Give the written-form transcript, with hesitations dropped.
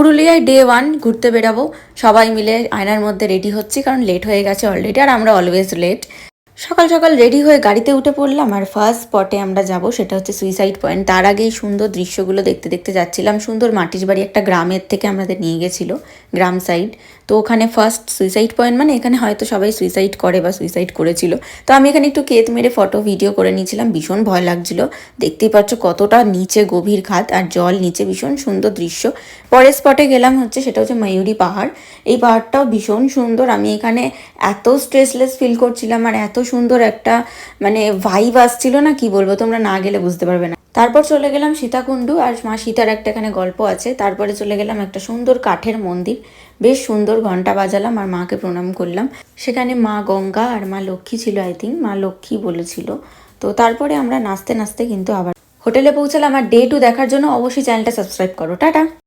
পুরুলিয়ায় ডে 1 ঘুরতে বেরাবো। সবাই মিলে আয়নার মধ্যে রেডি হচ্ছি, কারণ লেট হয়ে গেছে অলরেডি, আর আমরা অলওয়েজ লেট। সকাল সকাল রেডি হয়ে গাড়িতে উঠে পড়লাম, আর ফার্স্ট স্পটে আমরা যাব সেটা হচ্ছে সুইসাইড পয়েন্ট। তার আগেই সুন্দর দৃশ্যগুলো দেখতে দেখতে যাচ্ছিলাম। সুন্দর মাটির বাড়ি একটা গ্রামের থেকে আমাদের নিয়ে গেছিলো, গ্রাম সাইড। তো ওখানে ফার্স্ট সুইসাইড পয়েন্ট, মানে এখানে হয়তো সবাই সুইসাইড করে বা সুইসাইড করেছিল। তো আমি এখানে একটু কেত মেরে ফটো ভিডিও করে নিয়েছিলাম। ভীষণ ভয় লাগছিল, দেখতেই পাচ্ছ কতটা নিচে গভীর খাত আর জল নিচে, ভীষণ সুন্দর দৃশ্য। পরের স্পটে গেলাম হচ্ছে সেটা হচ্ছে ময়ূরী পাহাড়। এই পাহাড়টাও ভীষণ সুন্দর। আমি এখানে এত স্ট্রেসলেস ফিল করছিলাম, আর এত সুন্দর একটা মানে ভাইব আসছিল না, কি বলবো, তোমরা না গেলে বুঝতে পারবে না। তারপর চলে গেলাম সীতাকুণ্ডু, আর মা সীতার একটা এখানে গল্প আছে। তারপরে চলে গেলাম একটা সুন্দর কাঠের মন্দির, বেশ সুন্দর, ঘন্টা বাজালাম আর মাকে প্রণাম করলাম। সেখানে মা গঙ্গা আর মা লক্ষ্মী ছিল, আই থিঙ্ক মা লক্ষ্মী বলেছিল। তো তারপরে আমরা নাচতে নাচতে কিন্তু আবার হোটেলে পৌঁছালাম। আর ডে 2 দেখার জন্য অবশ্যই চ্যানেলটা সাবস্ক্রাইব করো। টাটা।